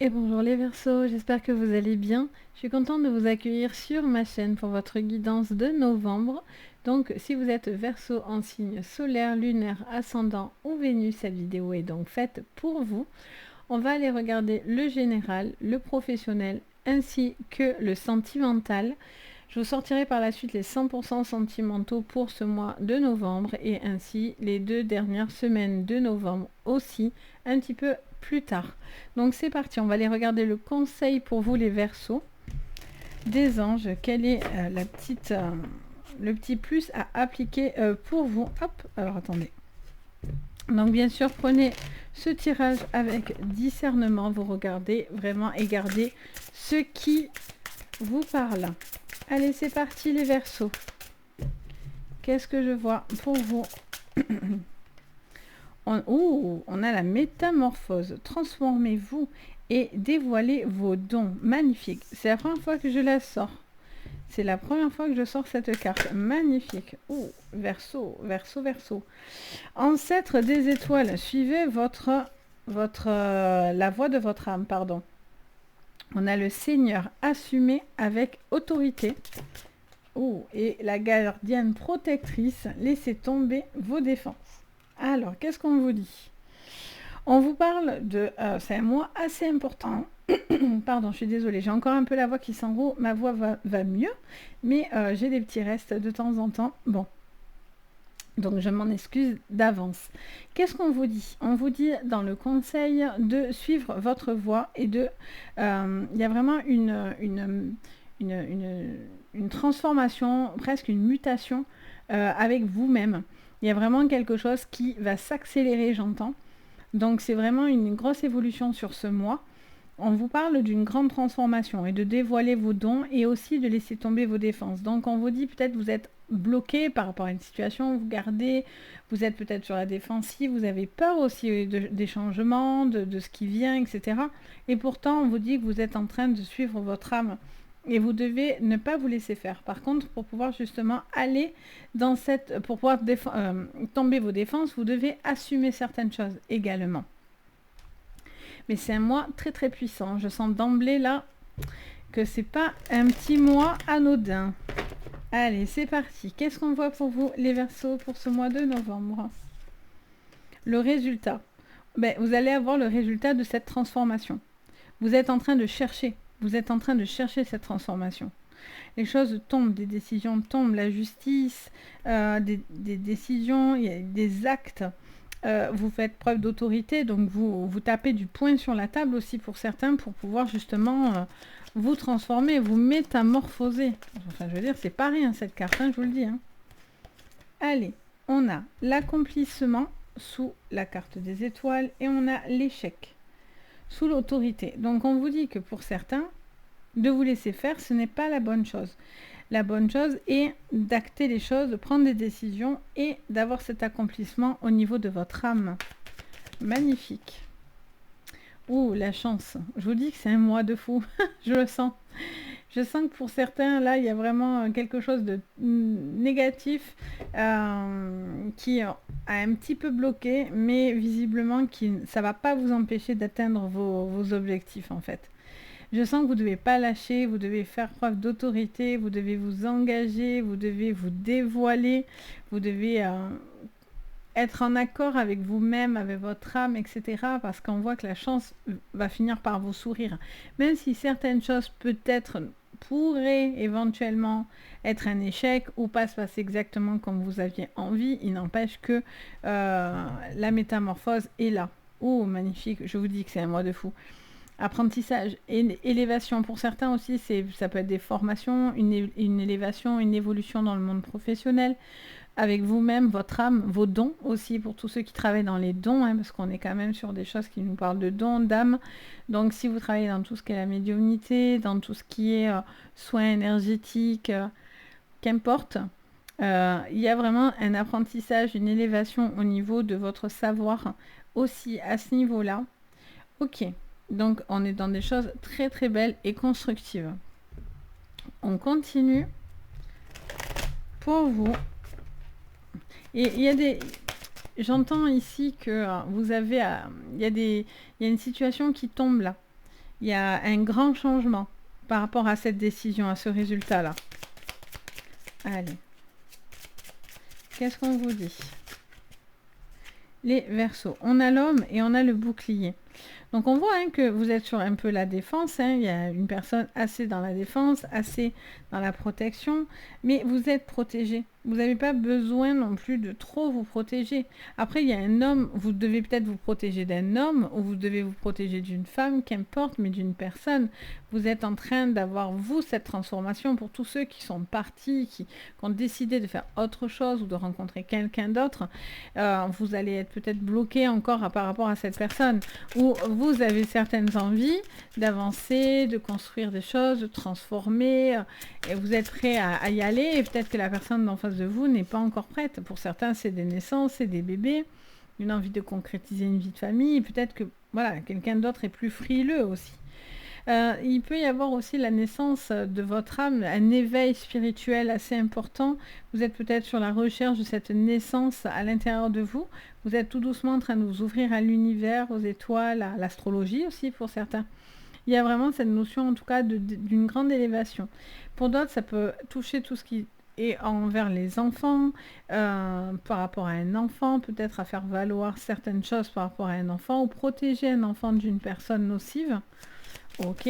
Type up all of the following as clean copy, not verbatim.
Et bonjour les Verseaux, j'espère que vous allez bien. Je suis contente de vous accueillir sur ma chaîne pour votre guidance de novembre. Donc si vous êtes Verseau en signe solaire, lunaire, ascendant ou Vénus, cette vidéo est donc faite pour vous. On va aller regarder le général, le professionnel ainsi que le sentimental. Je vous sortirai par la suite les 100% sentimentaux pour ce mois de novembre et ainsi les 2 dernières semaines de novembre aussi un petit peu plus tard. Donc c'est parti, on va aller regarder le conseil pour vous les Verseaux des anges. Quel est le petit plus à appliquer pour vous? Hop, alors attendez. Donc bien sûr, prenez ce tirage avec discernement, vous regardez vraiment et gardez ce qui vous parle. Allez, c'est parti les Verseaux. Qu'est-ce que je vois pour vous? On a la métamorphose. Transformez-vous et dévoilez vos dons. Magnifique. C'est la première fois que je la sors. C'est la première fois que je sors cette carte. Magnifique. Ouh, Verseau, Verseau, Verseau. Ancêtre des étoiles, suivez la voix de votre âme, pardon. On a le Seigneur, assumé avec autorité. Oh, et la gardienne protectrice, laissez tomber vos défenses. Alors, qu'est-ce qu'on vous dit? On vous parle de... c'est un mois assez important. Pardon, je suis désolée, j'ai encore un peu la voix qui s'enroule. Ma voix va mieux, mais j'ai des petits restes de temps en temps. Bon, donc je m'en excuse d'avance. Qu'est-ce qu'on vous dit? On vous dit dans le conseil de suivre votre voie et de... Il y a vraiment une transformation, presque une mutation avec vous-même. Il y a vraiment quelque chose qui va s'accélérer, j'entends. Donc c'est vraiment une grosse évolution sur ce mois. On vous parle d'une grande transformation et de dévoiler vos dons et aussi de laisser tomber vos défenses. Donc on vous dit peut-être vous êtes bloqué par rapport à une situation, vous êtes peut-être sur la défensive, vous avez peur aussi des changements, de ce qui vient, etc. Et pourtant on vous dit que vous êtes en train de suivre votre âme. Et vous devez ne pas vous laisser faire. Par contre, pour pouvoir justement aller dans pour pouvoir tomber vos défenses, vous devez assumer certaines choses également. Mais c'est un mois très très puissant. Je sens d'emblée là que c'est pas un petit mois anodin. Allez, c'est parti. Qu'est-ce qu'on voit pour vous, les Verseaux, pour ce mois de novembre? Le résultat. Vous allez avoir le résultat de cette transformation. Vous êtes en train de chercher. Vous êtes en train de chercher cette transformation. Les choses tombent, des décisions tombent, la justice, des décisions, il y a des actes. Vous faites preuve d'autorité, donc vous tapez du poing sur la table aussi pour certains pour pouvoir justement vous transformer, vous métamorphoser. Enfin, je veux dire, c'est pas rien cette carte, hein, je vous le dis. Hein. Allez, on a l'accomplissement sous la carte des étoiles et on a l'échec sous l'autorité. Donc on vous dit que pour certains, de vous laisser faire, ce n'est pas la bonne chose. La bonne chose est d'acter les choses, de prendre des décisions et d'avoir cet accomplissement au niveau de votre âme. Magnifique. Ouh, la chance. Je vous dis que c'est un mois de fou. Je le sens. Je sens que pour certains, là, il y a vraiment quelque chose de négatif qui a un petit peu bloqué, mais visiblement, ça ne va pas vous empêcher d'atteindre vos objectifs, en fait. Je sens que vous ne devez pas lâcher, vous devez faire preuve d'autorité, vous devez vous engager, vous devez vous dévoiler, vous devez être en accord avec vous-même, avec votre âme, etc. Parce qu'on voit que la chance va finir par vous sourire. Même si certaines choses peut-être pourraient éventuellement être un échec ou pas se passer exactement comme vous aviez envie, il n'empêche que la métamorphose est là. Oh, magnifique, je vous dis que c'est un mois de fou. Apprentissage, élévation. Pour certains aussi, ça peut être des formations, une élévation, une évolution dans le monde professionnel, avec vous-même, votre âme, vos dons aussi, pour tous ceux qui travaillent dans les dons, hein, parce qu'on est quand même sur des choses qui nous parlent de dons, d'âme. Donc si vous travaillez dans tout ce qui est la médiumnité, dans tout ce qui est soins énergétiques, qu'importe, il y a vraiment un apprentissage, une élévation au niveau de votre savoir aussi à ce niveau-là. Ok. Donc, on est dans des choses très très belles et constructives. On continue pour vous. Et il y a des... J'entends ici que vous avez... Il y a une situation qui tombe là. Il y a un grand changement par rapport à cette décision, à ce résultat-là. Allez. Qu'est-ce qu'on vous dit? Les Verseaux. On a l'homme et on a le bouclier. Donc on voit que vous êtes sur un peu la défense, il y a une personne assez dans la défense, assez dans la protection, mais vous êtes protégé. Vous n'avez pas besoin non plus de trop vous protéger. Après, il y a un homme, vous devez peut-être vous protéger d'un homme, ou vous devez vous protéger d'une femme, qu'importe, mais d'une personne. Vous êtes en train d'avoir, vous, cette transformation pour tous ceux qui sont partis, qui ont décidé de faire autre chose ou de rencontrer quelqu'un d'autre. Vous allez être peut-être bloqué encore par rapport à cette personne, ou vous avez certaines envies d'avancer, de construire des choses, de transformer, et vous êtes prêt à y aller, et peut-être que la personne d'en face de vous n'est pas encore prête. Pour certains, c'est des naissances, c'est des bébés, une envie de concrétiser une vie de famille, peut-être que voilà, quelqu'un d'autre est plus frileux aussi. Il peut y avoir aussi la naissance de votre âme, un éveil spirituel assez important. Vous êtes peut-être sur la recherche de cette naissance à l'intérieur de vous. Vous êtes tout doucement en train de vous ouvrir à l'univers, aux étoiles, à l'astrologie aussi pour certains. Il y a vraiment cette notion en tout cas d'une grande élévation. Pour d'autres, ça peut toucher tout ce qui est envers les enfants, par rapport à un enfant, peut-être à faire valoir certaines choses par rapport à un enfant, ou protéger un enfant d'une personne nocive. Ok.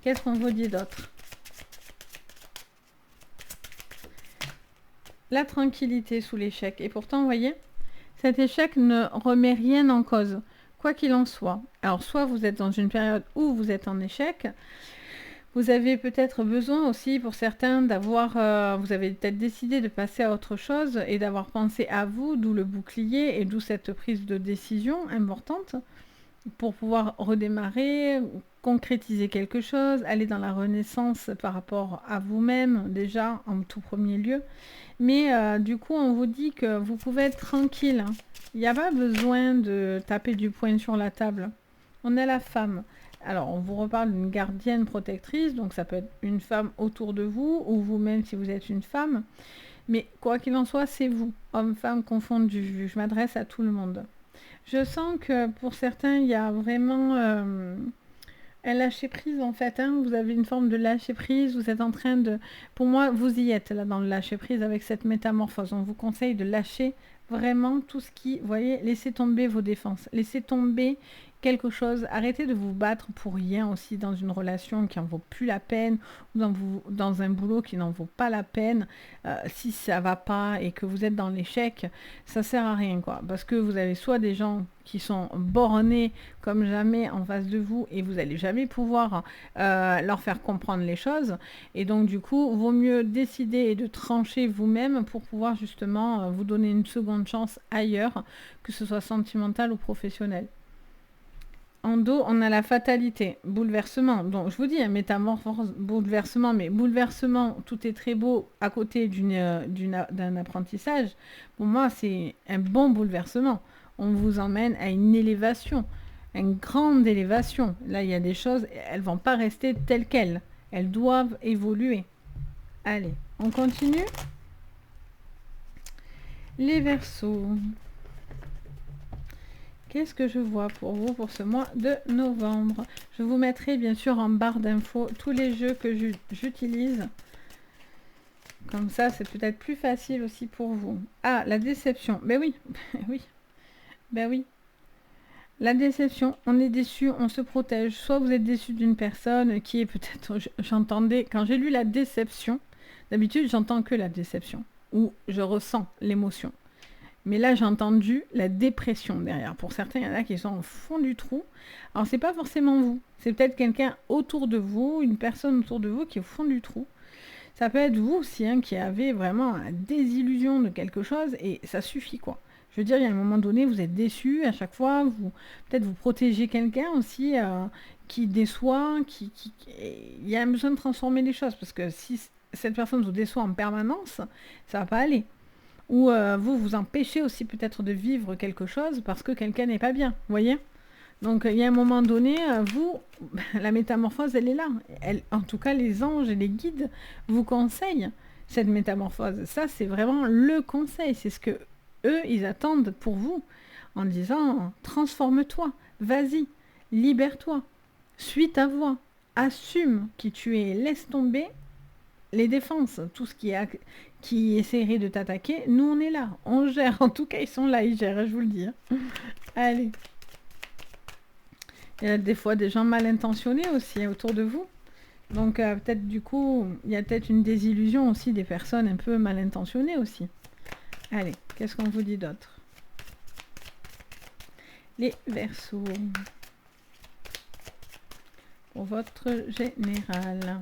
Qu'est-ce qu'on vous dit d'autre? La tranquillité sous l'échec. Et pourtant, vous voyez, cet échec ne remet rien en cause, quoi qu'il en soit. Alors, soit vous êtes dans une période où vous êtes en échec, vous avez peut-être besoin aussi, pour certains, d'avoir... vous avez peut-être décidé de passer à autre chose et d'avoir pensé à vous, d'où le bouclier et d'où cette prise de décision importante, pour pouvoir redémarrer, concrétiser quelque chose, aller dans la renaissance par rapport à vous-même, déjà, en tout premier lieu. Mais du coup, on vous dit que vous pouvez être tranquille. Il n'y a pas besoin de taper du poing sur la table. On est la femme. Alors, on vous reparle d'une gardienne protectrice, donc ça peut être une femme autour de vous, ou vous-même si vous êtes une femme. Mais quoi qu'il en soit, c'est vous, homme-femme confondus. Je m'adresse à tout le monde. Je sens que pour certains, il y a vraiment un lâcher-prise en fait. Vous avez une forme de lâcher-prise, vous êtes en train de... Pour moi, vous y êtes là dans le lâcher-prise avec cette métamorphose. On vous conseille de lâcher vraiment tout ce qui... Vous voyez, laissez tomber vos défenses, laissez tomber quelque chose, arrêtez de vous battre pour rien aussi dans une relation qui en vaut plus la peine, ou dans un boulot qui n'en vaut pas la peine. Si ça va pas et que vous êtes dans l'échec, ça sert à rien quoi, parce que vous avez soit des gens qui sont bornés comme jamais en face de vous et vous allez jamais pouvoir leur faire comprendre les choses, et donc du coup vaut mieux décider et de trancher vous-même pour pouvoir justement vous donner une seconde chance ailleurs, que ce soit sentimental ou professionnel. En dos, on a la fatalité, bouleversement. Donc, je vous dis, métamorphose, bouleversement, mais bouleversement, tout est très beau à côté d'un apprentissage. Pour moi, c'est un bon bouleversement. On vous emmène à une élévation, une grande élévation. Là, il y a des choses, elles ne vont pas rester telles quelles. Elles doivent évoluer. Allez, on continue. Les Verseaux. Qu'est-ce que je vois pour vous pour ce mois de novembre? Je vous mettrai bien sûr en barre d'infos tous les jeux que j'utilise. Comme ça, c'est peut-être plus facile aussi pour vous. Ah, la déception. Ben oui, oui, ben oui. La déception, on est déçu, on se protège. Soit vous êtes déçu d'une personne qui est peut-être... J'entendais, quand j'ai lu la déception, d'habitude j'entends que la déception, ou je ressens l'émotion. Mais là, j'ai entendu la dépression derrière. Pour certains, il y en a qui sont au fond du trou. Alors, c'est pas forcément vous. C'est peut-être quelqu'un autour de vous, une personne autour de vous qui est au fond du trou. Ça peut être vous aussi, qui avez vraiment une désillusion de quelque chose et ça suffit, quoi. Je veux dire, il y a un moment donné, vous êtes déçu à chaque fois. Peut-être vous protégez quelqu'un aussi qui déçoit. Il y a un besoin de transformer les choses parce que si cette personne vous déçoit en permanence, ça va pas aller. Ou vous empêchez aussi peut-être de vivre quelque chose parce que quelqu'un n'est pas bien, vous voyez? Donc il y a un moment donné, vous, la métamorphose, elle est là. En tout cas, les anges et les guides vous conseillent cette métamorphose. Ça, c'est vraiment le conseil. C'est ce que eux, ils attendent pour vous en disant « transforme-toi, vas-y, Libère-toi. Suis ta voix. Assume qui tu es. Laisse tomber les défenses. Tout ce qui essaierait de t'attaquer. Nous, on est là. On gère. En tout cas, ils sont là. Ils gèrent, je vous le dis. Allez. Il y a des fois des gens mal intentionnés aussi autour de vous. Donc peut-être du coup, il y a peut-être une désillusion aussi des personnes un peu mal intentionnées aussi. Allez, qu'est-ce qu'on vous dit d'autre? Les Verseaux. Pour votre général.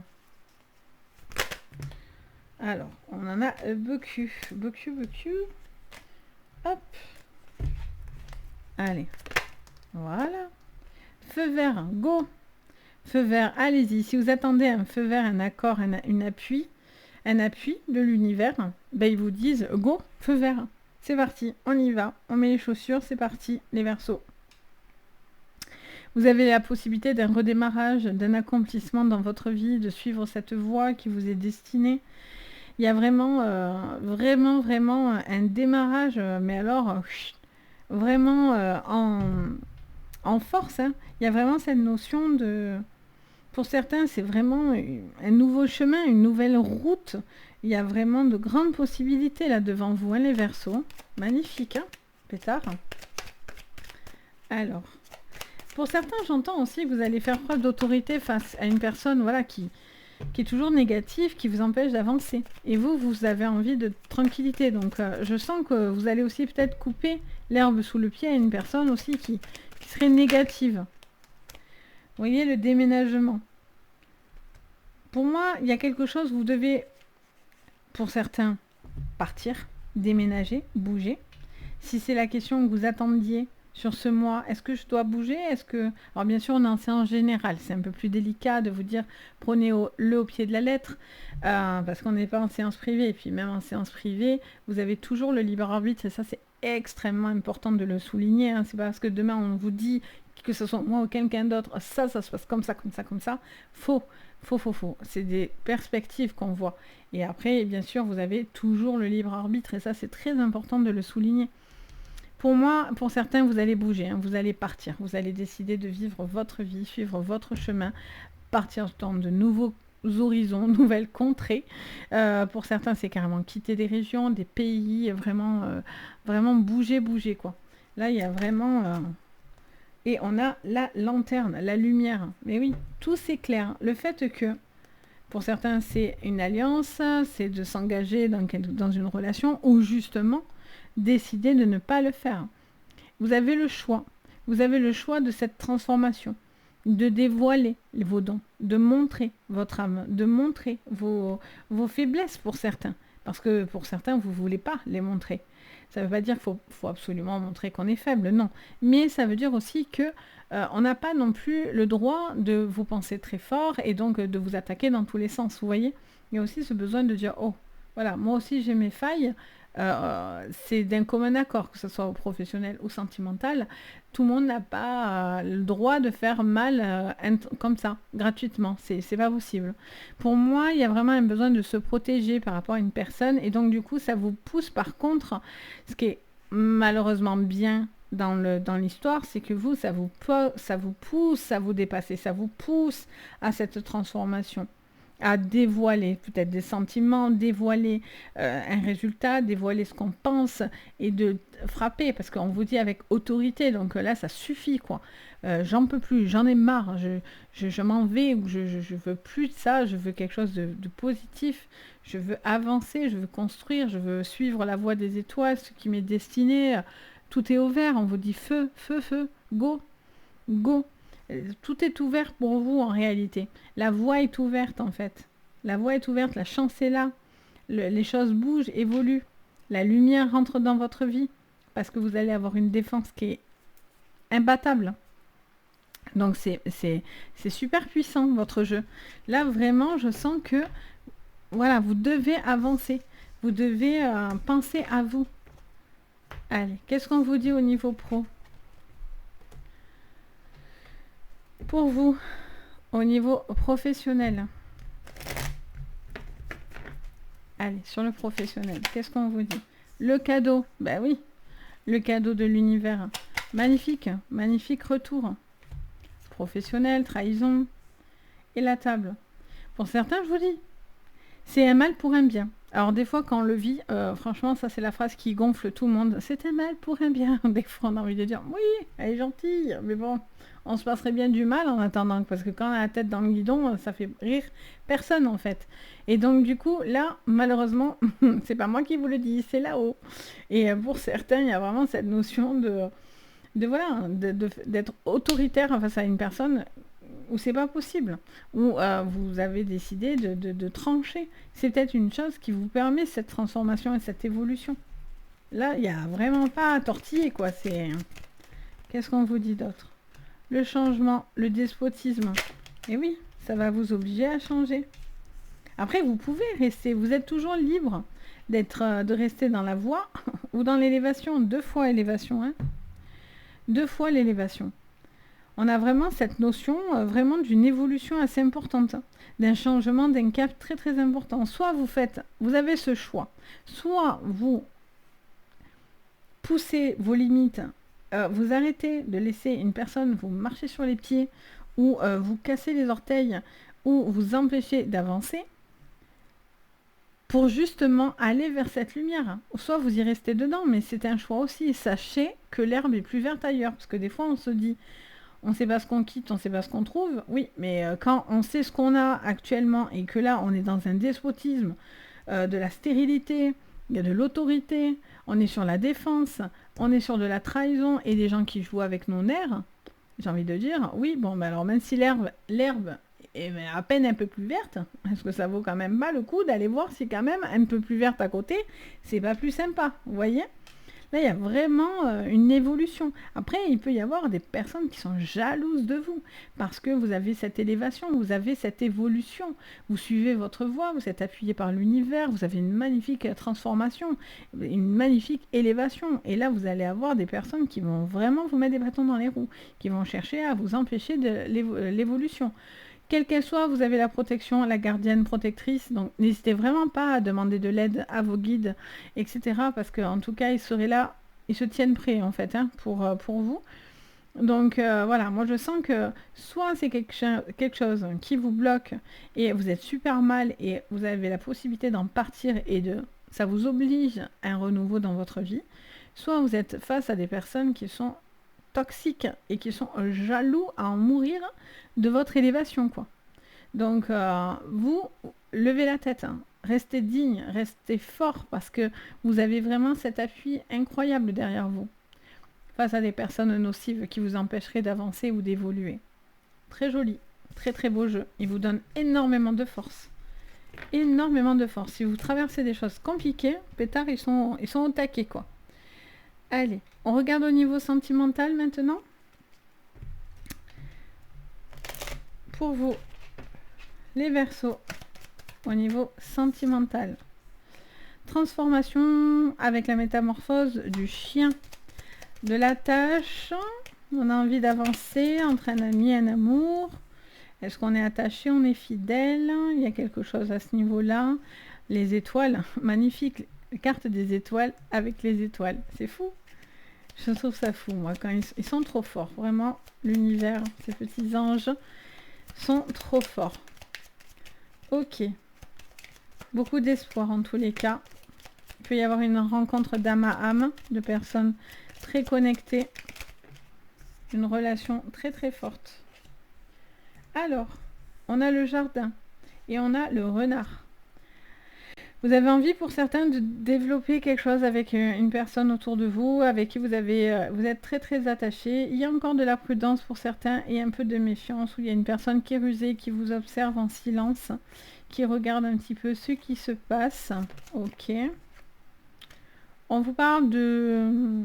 Alors, on en a beaucoup. Hop. Allez. Voilà. Feu vert, go. Feu vert, allez-y. Si vous attendez un feu vert, un accord, un appui de l'univers, ben ils vous disent go, feu vert. C'est parti, on y va. On met les chaussures, c'est parti, les Verseaux. Vous avez la possibilité d'un redémarrage, d'un accomplissement dans votre vie, de suivre cette voie qui vous est destinée. Il y a vraiment un démarrage, mais alors, vraiment en force. Hein. Il y a vraiment cette notion de... Pour certains, c'est vraiment un nouveau chemin, une nouvelle route. Il y a vraiment de grandes possibilités là devant vous, hein, les Verseaux. Magnifique, hein, pétard. Alors... Pour certains, j'entends aussi que vous allez faire preuve d'autorité face à une personne voilà, qui est toujours négative, qui vous empêche d'avancer. Et vous avez envie de tranquillité. Donc je sens que vous allez aussi peut-être couper l'herbe sous le pied à une personne aussi qui serait négative. Vous voyez le déménagement. Pour moi, il y a quelque chose, vous devez, pour certains, partir, déménager, bouger. Si c'est la question que vous attendiez, sur ce mois, est-ce que je dois bouger? Alors bien sûr, on est en séance générale, c'est un peu plus délicat de vous dire prenez-le au pied de la lettre, parce qu'on n'est pas en séance privée. Et puis même en séance privée, vous avez toujours le libre arbitre, et ça c'est extrêmement important de le souligner. Hein. C'est pas parce que demain on vous dit que ce soit moi ou quelqu'un d'autre, ça se passe comme ça. Faux. C'est des perspectives qu'on voit. Et après, bien sûr, vous avez toujours le libre arbitre, et ça c'est très important de le souligner. Pour moi, pour certains, vous allez bouger, hein, vous allez partir, vous allez décider de vivre votre vie, suivre votre chemin, partir dans de nouveaux horizons, nouvelles contrées. Pour certains, c'est carrément quitter des régions, des pays, vraiment bouger, quoi. Là, il y a vraiment... Et on a la lanterne, la lumière. Mais oui, tout s'éclaire. Le fait que, pour certains, c'est une alliance, c'est de s'engager dans une relation, ou justement... décidez de ne pas le faire. Vous avez le choix. Vous avez le choix de cette transformation, de dévoiler vos dons, de montrer votre âme, de montrer vos faiblesses pour certains. Parce que pour certains, vous ne voulez pas les montrer. Ça ne veut pas dire qu'il faut absolument montrer qu'on est faible, non. Mais ça veut dire aussi que on n'a pas non plus le droit de vous penser très fort et donc de vous attaquer dans tous les sens. Vous voyez, il y a aussi ce besoin de dire, oh, voilà, moi aussi j'ai mes failles. C'est d'un commun accord, que ce soit professionnel ou sentimental. Tout le monde n'a pas le droit de faire mal comme ça, gratuitement. C'est pas possible. Pour moi, il y a vraiment un besoin de se protéger par rapport à une personne. Et donc, du coup, ça vous pousse, par contre, ce qui est malheureusement bien dans l'histoire, c'est que ça vous pousse à vous dépasser. Ça vous pousse à cette transformation, à dévoiler peut-être des sentiments, dévoiler un résultat, dévoiler ce qu'on pense et de frapper, parce qu'on vous dit avec autorité, donc là ça suffit quoi. J'en peux plus, j'en ai marre, je m'en vais, ou je veux plus de ça, je veux quelque chose de positif, je veux avancer, je veux construire, je veux suivre la voie des étoiles, ce qui m'est destiné, tout est ouvert, on vous dit feu, go. Tout est ouvert pour vous en réalité. La voie est ouverte en fait. La voie est ouverte, la chance est là. Les choses bougent, évoluent. La lumière rentre dans votre vie parce que vous allez avoir une défense qui est imbattable. Donc c'est super puissant votre jeu. Là vraiment, je sens que voilà, vous devez avancer. Vous devez penser à vous. Allez, qu'est-ce qu'on vous dit au niveau pro ? Pour vous, au niveau professionnel. Allez, sur le professionnel, qu'est-ce qu'on vous dit? Le cadeau, ben oui, le cadeau de l'univers. Magnifique, magnifique retour. professionnel, trahison et la table. Pour certains, je vous dis, c'est un mal pour un bien. Alors des fois quand on le vit, franchement ça c'est la phrase qui gonfle tout le monde. C'est un mal pour un bien. Des fois on a envie de dire oui, elle est gentille, mais bon, on se passerait bien du mal en attendant, parce que quand on a la tête dans le guidon, ça fait rire personne en fait. Et donc du coup là, malheureusement, c'est pas moi qui vous le dis, c'est là-haut. Et pour certains, il y a vraiment cette notion voilà, d'être autoritaire face à une personne où c'est pas possible, où vous avez décidé de trancher. C'est peut-être une chose qui vous permet cette transformation et cette évolution. Là, il n'y a vraiment pas à tortiller, quoi. C'est... Qu'est-ce qu'on vous dit d'autre? Le changement, le despotisme. Et oui, ça va vous obliger à changer. Après, vous pouvez rester, vous êtes toujours libre de rester dans la voie ou dans l'élévation. 2 fois élévation, hein. 2 fois l'élévation. On a vraiment cette notion vraiment d'une évolution assez importante, hein, d'un changement, d'un cap très très important. Soit vous avez ce choix, soit vous poussez vos limites, vous arrêtez de laisser une personne vous marcher sur les pieds, ou vous cassez les orteils, ou vous empêchez d'avancer, pour justement aller vers cette lumière. Soit vous y restez dedans, mais c'est un choix aussi. Sachez que l'herbe est plus verte ailleurs, parce que des fois on se dit... On ne sait pas ce qu'on quitte, on ne sait pas ce qu'on trouve. Oui, mais quand on sait ce qu'on a actuellement et que là, on est dans un despotisme, de la stérilité, il y a de l'autorité, on est sur la défense, on est sur de la trahison et des gens qui jouent avec nos nerfs, j'ai envie de dire, oui, bon, ben alors même si l'herbe est à peine un peu plus verte, est-ce que ça vaut quand même pas le coup d'aller voir si quand même un peu plus verte à côté, c'est pas plus sympa, vous voyez ? Là, il y a vraiment une évolution. Après, il peut y avoir des personnes qui sont jalouses de vous parce que vous avez cette élévation, vous avez cette évolution. Vous suivez votre voie, vous êtes appuyé par l'univers, vous avez une magnifique transformation, une magnifique élévation. Et là, vous allez avoir des personnes qui vont vraiment vous mettre des bâtons dans les roues, qui vont chercher à vous empêcher de l'évolution. Quelle qu'elle soit, vous avez la protection, la gardienne protectrice, donc n'hésitez vraiment pas à demander de l'aide à vos guides, etc. Parce qu'en tout cas, ils seraient là, ils se tiennent prêts en fait, hein, pour vous. Donc voilà, moi je sens que soit c'est quelque chose qui vous bloque et vous êtes super mal et vous avez la possibilité d'en partir et ça vous oblige à un renouveau dans votre vie, soit vous êtes face à des personnes qui sont toxiques et qui sont jaloux à en mourir de votre élévation, quoi. Donc vous levez la tête, hein. Restez digne, restez fort parce que vous avez vraiment cet appui incroyable derrière vous face à des personnes nocives qui vous empêcheraient d'avancer ou d'évoluer. Très joli, très très beau jeu. Il vous donne énormément de force. Énormément de force. Si vous traversez des choses compliquées, pétards, ils sont au taquet, quoi. Allez, on regarde au niveau sentimental maintenant. Pour vous, les Verseaux, au niveau sentimental. Transformation avec la métamorphose du chien. De la tâche, on a envie d'avancer entre un ami et un amour. Est-ce qu'on est attaché, on est fidèle? Il y a quelque chose à ce niveau-là. Les étoiles, magnifique. Carte des étoiles avec les étoiles. C'est fou. Je trouve ça fou, moi, quand ils sont trop forts. Vraiment, l'univers, ces petits anges sont trop forts. Ok. Beaucoup d'espoir en tous les cas. Il peut y avoir une rencontre d'âme à âme, de personnes très connectées. Une relation très très forte. Alors, on a le jardin et on a le renard. Vous avez envie pour certains de développer quelque chose avec une personne autour de vous, avec qui vous êtes très très attaché. Il y a encore de la prudence pour certains et un peu de méfiance, où il y a une personne qui est rusée, qui vous observe en silence, qui regarde un petit peu ce qui se passe. Ok. On vous parle de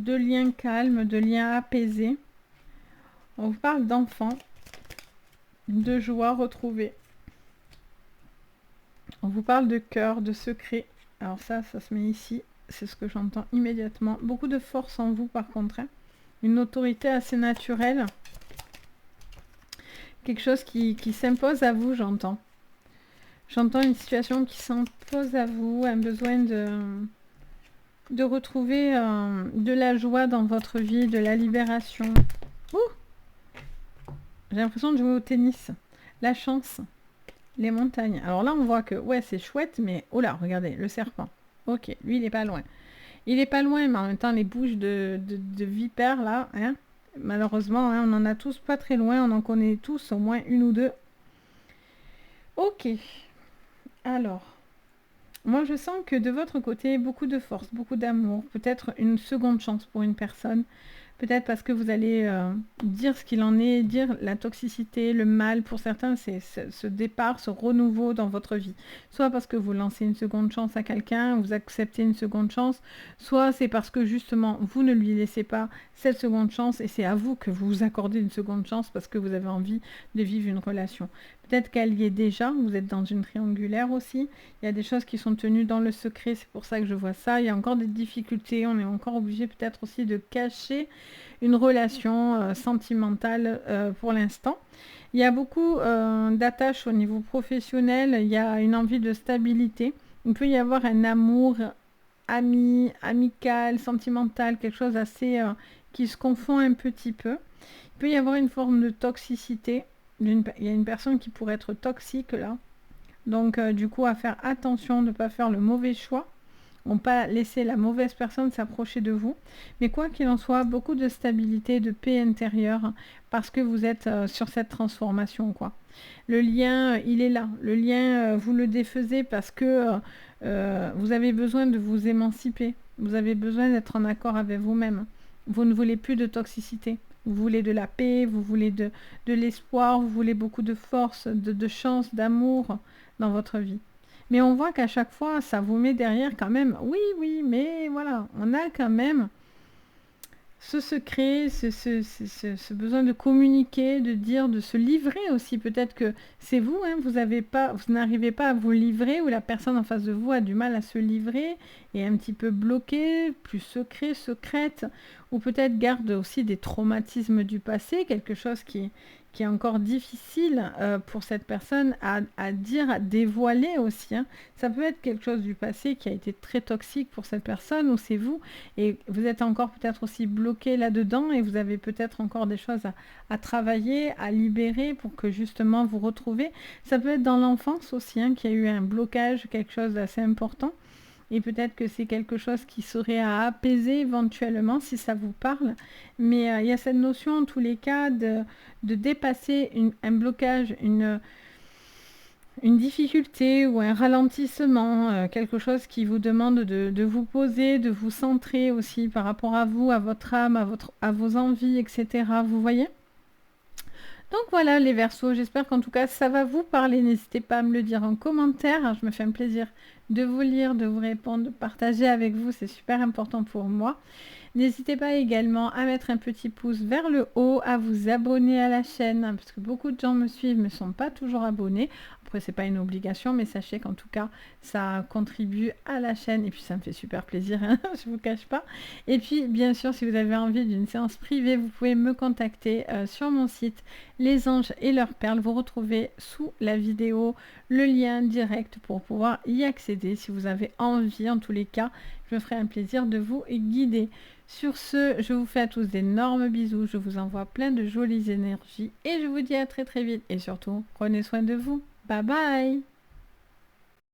liens calmes, de liens apaisés. On vous parle d'enfants, de joie retrouvée. On vous parle de cœur, de secret. Alors ça se met ici. C'est ce que j'entends immédiatement. Beaucoup de force en vous par contre, hein. Une autorité assez naturelle. Quelque chose qui s'impose à vous, j'entends. J'entends une situation qui s'impose à vous, un besoin de retrouver de la joie dans votre vie, de la libération. Ouh, J'ai l'impression de jouer au tennis. La chance, les montagnes. Alors là, on voit que, ouais, c'est chouette, mais... Oh là, regardez, le serpent. Ok, lui, il est pas loin. Il est pas loin, mais en même temps, les bouches de vipères, là, hein, malheureusement, hein, on en a tous pas très loin. On en connaît tous au moins une ou deux. Ok, alors... Moi, je sens que de votre côté, beaucoup de force, beaucoup d'amour, peut-être une seconde chance pour une personne. Peut-être parce que vous allez dire ce qu'il en est, dire la toxicité, le mal. Pour certains, c'est ce départ, ce renouveau dans votre vie. Soit parce que vous lancez une seconde chance à quelqu'un, vous acceptez une seconde chance, soit c'est parce que justement, vous ne lui laissez pas cette seconde chance et c'est à vous que vous vous accordez une seconde chance parce que vous avez envie de vivre une relation. Peut-être qu'elle y est déjà, vous êtes dans une triangulaire aussi. Il y a des choses qui sont tenues dans le secret, c'est pour ça que je vois ça. Il y a encore des difficultés, on est encore obligé peut-être aussi de cacher une relation sentimentale pour l'instant. Il y a beaucoup d'attaches au niveau professionnel, il y a une envie de stabilité. Il peut y avoir un amour ami, amical, sentimental, quelque chose assez qui se confond un petit peu. Il peut y avoir une forme de toxicité. Il y a une personne qui pourrait être toxique là. Donc du coup à faire attention de ne pas faire le mauvais choix. On pas laisser la mauvaise personne s'approcher de vous. Mais quoi qu'il en soit, beaucoup de stabilité, de paix intérieure, parce que vous êtes sur cette transformation, quoi. Le lien, il est là. Le lien, vous le défaisez parce que vous avez besoin de vous émanciper. Vous avez besoin d'être en accord avec vous-même. Vous ne voulez plus de toxicité. Vous voulez de la paix, vous voulez de l'espoir, vous voulez beaucoup de force, de chance, d'amour dans votre vie. Mais on voit qu'à chaque fois, ça vous met derrière quand même, oui, oui, mais voilà, on a quand même ce secret, ce besoin de communiquer, de dire, de se livrer aussi. Peut-être que c'est vous, hein, vous n'arrivez pas à vous livrer, ou la personne en face de vous a du mal à se livrer, et est un petit peu bloquée, plus secrète, ou peut-être garde aussi des traumatismes du passé, quelque chose qui est encore difficile pour cette personne à dire, à dévoiler aussi. Hein. Ça peut être quelque chose du passé qui a été très toxique pour cette personne, ou c'est vous, et vous êtes encore peut-être aussi bloqué là-dedans, et vous avez peut-être encore des choses à travailler, à libérer pour que justement vous retrouvez. Ça peut être dans l'enfance aussi, hein, qu'il y a eu un blocage, quelque chose d'assez important. Et peut-être que c'est quelque chose qui serait à apaiser éventuellement si ça vous parle. Mais il y a cette notion en tous les cas de dépasser un blocage, une difficulté ou un ralentissement, quelque chose qui vous demande de vous poser, de vous centrer aussi par rapport à vous, à votre âme, à vos envies, etc. Vous voyez ? Donc voilà les Verseaux, j'espère qu'en tout cas ça va vous parler. N'hésitez pas à me le dire en commentaire, je me fais un plaisir de vous lire, de vous répondre, de partager avec vous, c'est super important pour moi. N'hésitez pas également à mettre un petit pouce vers le haut, à vous abonner à la chaîne, hein, parce que beaucoup de gens me suivent mais ne sont pas toujours abonnés. Après, c'est pas une obligation, mais sachez qu'en tout cas, ça contribue à la chaîne et puis ça me fait super plaisir, hein, je vous cache pas. Et puis, bien sûr, si vous avez envie d'une séance privée, vous pouvez me contacter sur mon site Les Anges et leurs perles. Vous retrouvez sous la vidéo le lien direct pour pouvoir y accéder. Si vous avez envie, en tous les cas, je me ferai un plaisir de vous guider. Sur ce, je vous fais à tous d'énormes bisous, je vous envoie plein de jolies énergies et je vous dis à très très vite. Et surtout, prenez soin de vous. Bye bye!